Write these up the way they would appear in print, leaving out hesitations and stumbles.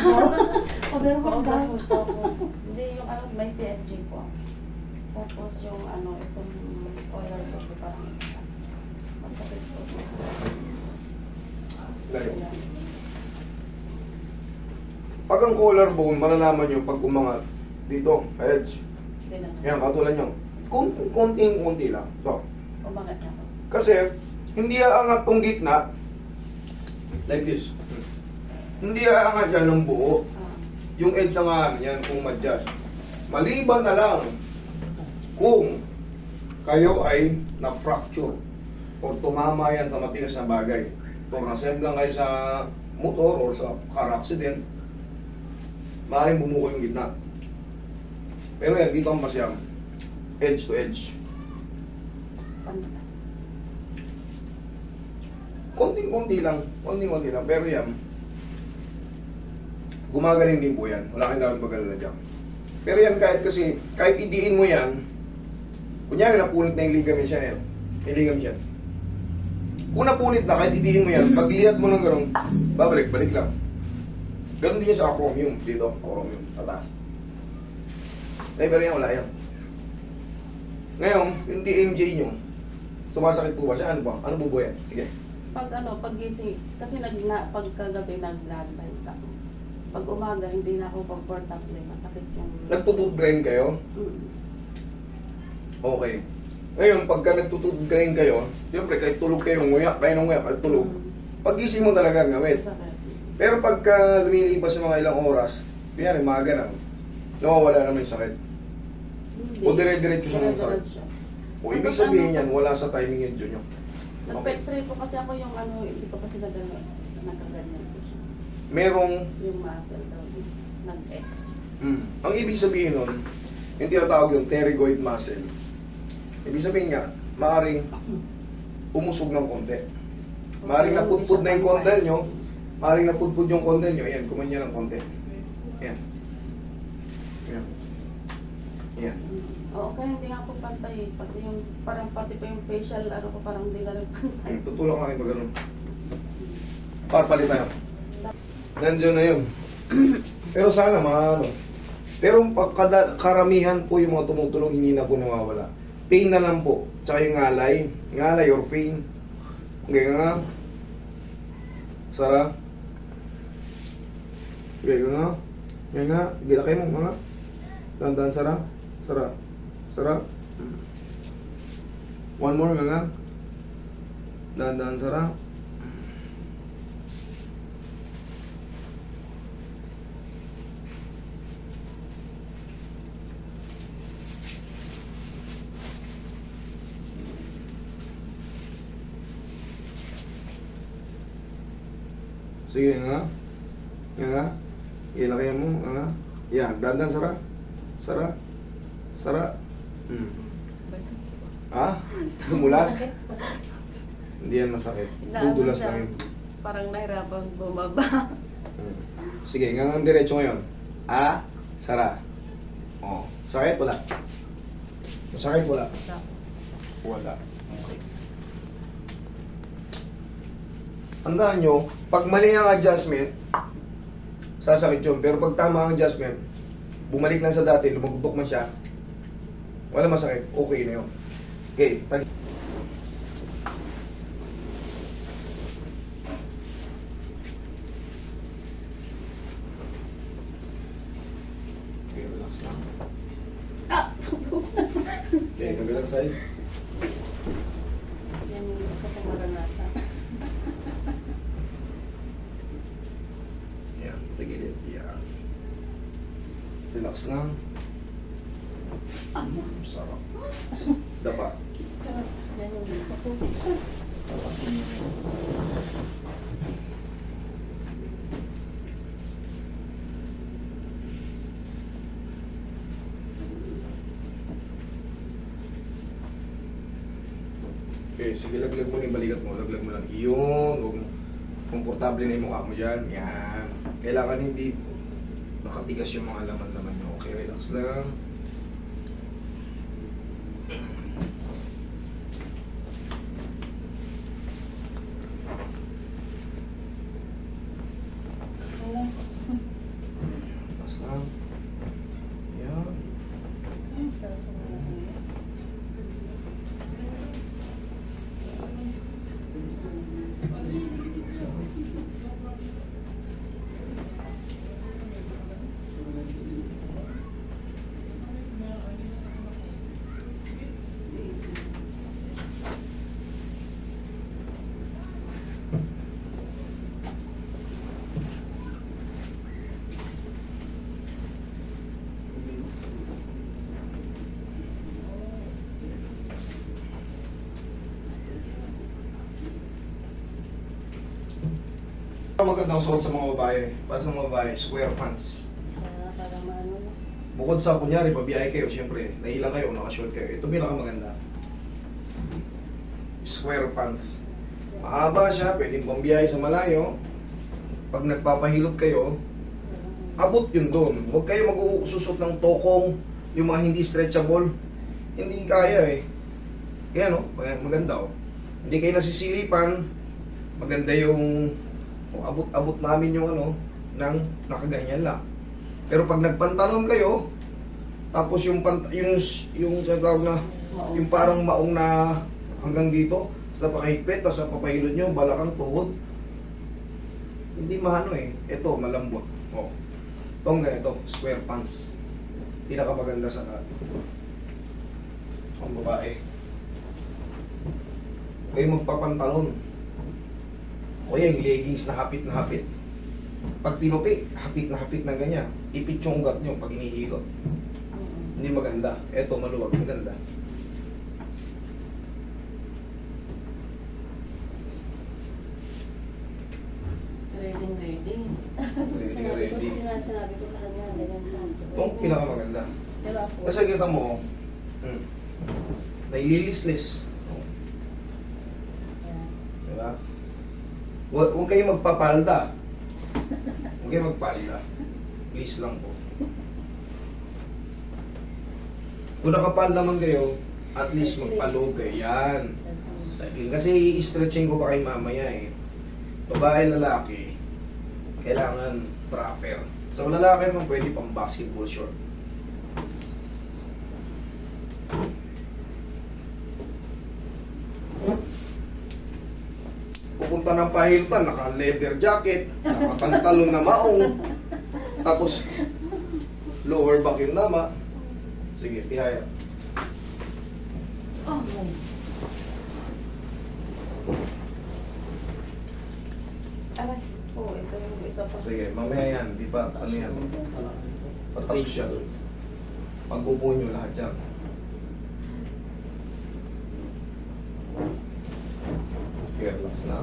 Overhaul daw. Overhaul po ako. Hindi, yung ano, may PFG po. Tapos yung ano, itong collar ko parang masakit po. Layo. Pag ang collarbone, malalaman nyo pag umangat dito, edge. Yan, katulad nyo. Konting-konti lang. Ito. Umangat na ako. Kasi, hindi aangat tong gitna. Like this. Hindi aangat yan ng buo. Yung edge ang aangat yan kung ma-adjust. Maliban na lang kung kayo ay na-fracture o tumama yan sa matigas na bagay. Kung nasemblang kayo sa motor or sa car accident, maaaring bumuko yung gitna. Pero yan, dito ang masyam. Edge to edge. Konting-konti lang. Konting-konti lang. Pero yan, gumagaling din po yan. Wala kang dapat mag-alala dyan. Pero yan, kahit idiin mo yan, kunyari napunit na yung ligament siya yan. Yung ligament yan. Kung napunit na, kahit idiin mo yan, pag lihat mo ng gano'n, babalik-balik lang. Ganon din yan sa acromion. Dito, acromion. Sa taas. Pero yan, wala yan. Ngayon, yung DMJ nyo, sumasakit po ba siya? Ano ba? Ano po ba yan? Sige. Pag ano, pag gising, kasi pagkagabi nag-landline ako. Pag umaga, hindi na ako comfortable. Masakit yung... Nagtutooth grind kayo? Okay. Ngayon, pagka nagtutooth grind kayo, siyempre, kahit tulog kayo, nguya, kahit tulog. Pag gising mo talaga ngawit. Masakit. Pero pagka lumilipas sa mga ilang oras, kaya maga na, nawawala naman yung sakit. O dire-diretso siya ng sakit. O ibig sabihin yan, wala sa timing yung nyo. Nag-x-ray po kasi ako yung ano, hindi ko pa sila dala x-ray. Nagkaganyan po siya. Merong, Yung muscle daw, nag-x. ang ibig sabihin nun, yung tinatawag yung pterygoid muscle. Ibig sabihin nga, maaaring umusog ng konti. Maaaring napudpud na yung condyle nyo, maaaring napudpud yung condyle nyo, ayan, kumanya ng konti. Ayan. Ayan. Ayan. Oo, kaya hindi nga po pantay. Pati yung, parang pati pa yung facial, ano ko, parang hindi na rin pantay. Tutulak lang ito ganun. Palit tayo. Nandiyan na yun. Pero sana ano. Pero karamihan po yung mga tumutulong hindi na po nawawala. Pain na lang po. Tsaka yung ngalay. Ngalay or pain. Okay nga. Sara. Okay nga. Okay nga. Gilakay mo nga. Dahan-dahan Sara. Sara. Sara. One more nga. Dahan-dahan Sara. Sige nga. Nga. Ilakayan mo. Nga. Yan. Dahan-dahan Sara. Sara. Sara. Ha? Dumulas? Hindi yan masakit. Dudulas lang yun. Parang nahirapan bumaba. Sige, hanggang diretso ngayon. Sara. Oh. Sakit? Wala. Masakit? Wala. Wala. Okay. Tandaan nyo, pag mali ang adjustment, sasakit yun. Pero pag tama ang adjustment, bumalik lang sa dati, lumagdok man siya, wala masakit, okay na yun. Okay, okay, relax lang. Okay, kabilang side. Yan yung gusto ko maranasan. Yan, tagilid. Yan. Relax lang. Sarap. Dapa. Sarap. Yan yung gusto ko. Okay, sige, laglag mo na yung balikat mo. Laglag mo lang. Iyon. Huwag mo. Komportable na yung mukha mo dyan. Yan. Kailangan hindi nakatigas yung mga laman-laman nyo. Okay, relax lang. magandang suot sa mga babae? Para sa mga babae, square pants. Para maano na. Bukod sa kunyari, pabiyahe kayo, syempre, nahilang kayo, nakashort kayo. Ito pinakamaganda. Square pants. Mahaba siya, pwedeng pambiyahe sa malayo. Pag nagpapahilot kayo, abot yun doon. Huwag kayo mag-ususot ng tokong, yung mga hindi stretchable. Hindi kaya eh. Yan o, maganda o. Hindi kayo nasisilipan. Maganda yung abot-abot namin yung ano, ng nakaganyan lang. Pero pag nagpantalon kayo, tapos yung tawag na, yung parang maong na hanggang dito, sa pakahigpit, tapos sa papahilod nyo, balakang tuhod. Hindi mahano eh. Ito, malambot. O. Itong ganito, square pants. Pinakamaganda sa lahat. Ang babae. Kayo magpapantalon. O yung leggings na hapit na hapit. Pag tinupi, hapit na hapit na ganyan. Ipit yung ugat nyo pag inihilot. Hindi maganda. Ito, maluwag. Maganda. Ready. Ready. Sinabi ko sa kanya, ganyan siya. Itong pinakamaganda. Pero ako, Kasi kita mo, naililislis. Diba? Huwag kayo magpapalda. Huwag kayo magpalda. Please lang po. Kung nakapalda man kayo, at least magpaloob kayo. Yan. Kasi i-stretching ko pa kayo mamaya eh. Babae, lalaki, kailangan proper. Sa lalaki naman pwede pang basketball short. Pupunta ng pahiltan, naka-leather jacket, naka-pantalon na maong, tapos lower back yung nama. Sige, tihaya. oh, aray. Oh, ito yung isa pa. Sige, mamaya yan. Di ba, ano yan? Patapos siya. Pag-upo nyo lahat yan. Okay, relax na.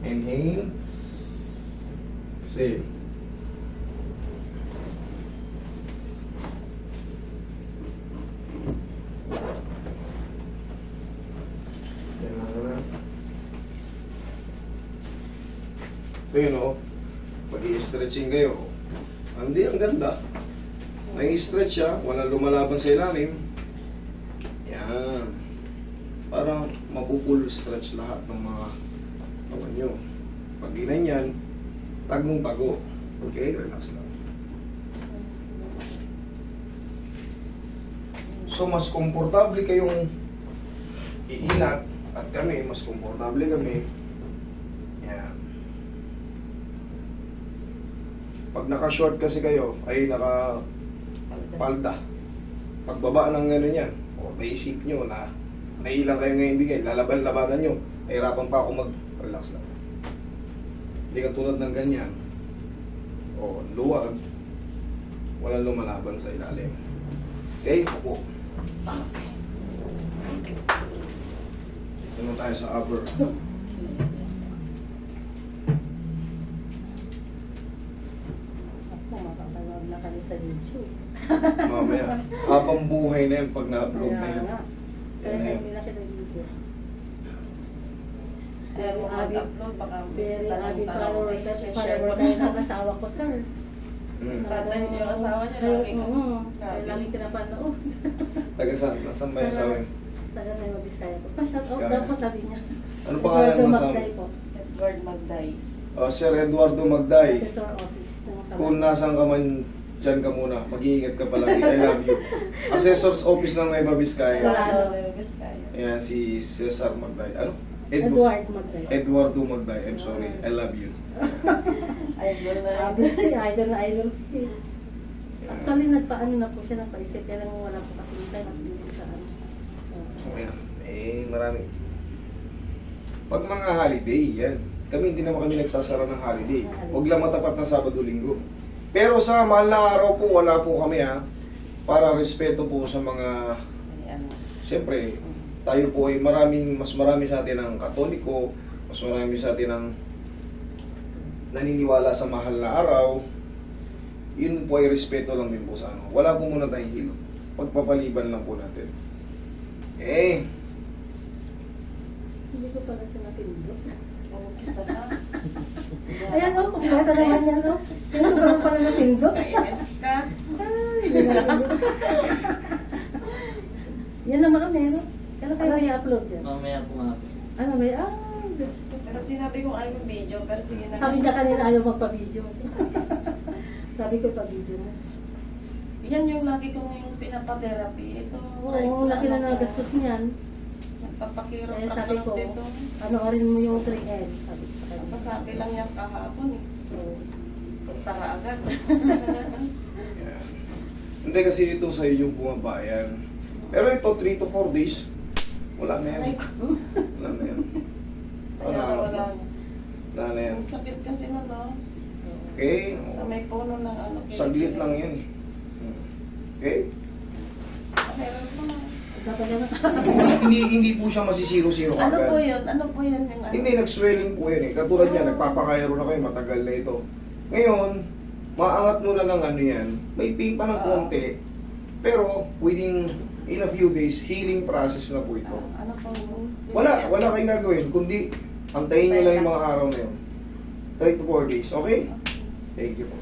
Inhale. Exhale. Yan na. Ito yun o, pag i-stretching kayo, hindi, ang ganda. Nai-stretch siya, walang lumalaban sa ilalim. Yan. Para mapupul stretch lahat ng mga kawan nyo. Pag ginanyan, tagong-tago. Okay, relax lang. So, mas komportable kayong iinat at kami, mas komportable kami. Yan. Pag naka-short kasi kayo, ay naka-palda. Pagbaba ng gano'n yan, o naisip nyo na nailang kayo ngayon bigay, lalaban-labanan nyo, nahirapan pa ako mag-relax lang. Hindi ka tulad ng ganyan. O, luwag. Walang lumalaban sa ilalim. Okay, upo. Ito tayo sa upper. Makakapanood na kami sa YouTube. Mamaya. Habang buhay na yan pag na-upload na yan. Kaya Yan na yan. hindi na kita video. Kaya kung mag-upload, baka Very sa avid tanong-tanong follower may share follower mo tayo na. ng asawa ko, sir. Tatay niyo yung asawa niya, Kaya, lagi ka. oo. Grabe. Kaya lagi kinapanood. Taga saan? Nasaan ba yung asawa niyo? Taga na yung Biskaya po. Pa-shout out Biskaya. daw po sabi niya. Ano pangalan ng asawa? Magday po. Edward Magday. Sir Eduardo Magday. Assessor office ng asawa. Kung nasaan ka man, dyan ka muna. Mag-iingat ka palagi. I love you. Assessor's office ng Nueva Vizcaya. Sa- Sa Biskaya. Ayan, si Cesar Magday. Ano? Edward Magday. Eduardo Magday. I'm sorry. I love you. Idol na Sabi, idol na idol. Actually, nagpaano na po siya, nagpa-isip. Kaya lang wala po kasi yung time at busy sa ano. Ayan. Marami. Pag mga holiday, yan. Kami hindi naman kami nagsasara ng holiday. Huwag lang matapat na Sabado-Linggo. Pero sa mahal na araw po, wala po kami ha. Para respeto po sa mga... ano. Siyempre, tayo po ay mas marami sa atin ng Katoliko, mas marami sa atin ng naniniwala sa mahal na araw, yun po ay respeto lang din po sa ano. Wala po muna tayong hilo. Pagpapaliban lang po natin. Okay. Hindi ko pala siya napindot. Isa na. Ayan o, kumpleto naman yan o. Yan o, parang pala napindot. Kainis ka. Ay, hindi na napindot. Yan naman ang meron. Kailan kayo may upload yan? Mamaya po nga po. Ano may, Diyos ko. Pero sinabi kong ayaw yung video, pero sige na. Sabi niya kanina ayaw magpa-video. Sabi ko pa-video na. Yan yung lagi kong yung pinapa-therapy. Ito, Oo, laki na nagastos niyan. Nagpapakiro Kaya sabi ko, dito. panoorin mo yung 3L. Sabi ko sa kanya. Pasabi lang niya kahapon eh. Oo. Tara agad. Yan. Hindi kasi ito sa yung bumabayan. Pero ito, 3 to 4 days, wala na yan. Aray ko. Wala na yan. Wala, wala. Wala na yan. Ang sakit kasi na, no? Okay? Sa may puno ng ano. Saglit lang yan eh. Okay? Meron pa. Dapat naman. hindi po siya masisiro-siro Ano agad. po yun? Ano po yun yung ano? Hindi, nag-swelling po yan eh. Katulad yan, nagpapakayaro na kayo, matagal na ito. Ngayon, maangat mo na ng ano yan, may pain pa ng konti, pero within in a few days, healing process na po ito. Ano po? Wala kayong gagawin, kundi antayin nyo lang yung mga araw na yun. 3 to 4 days, okay? Thank you po.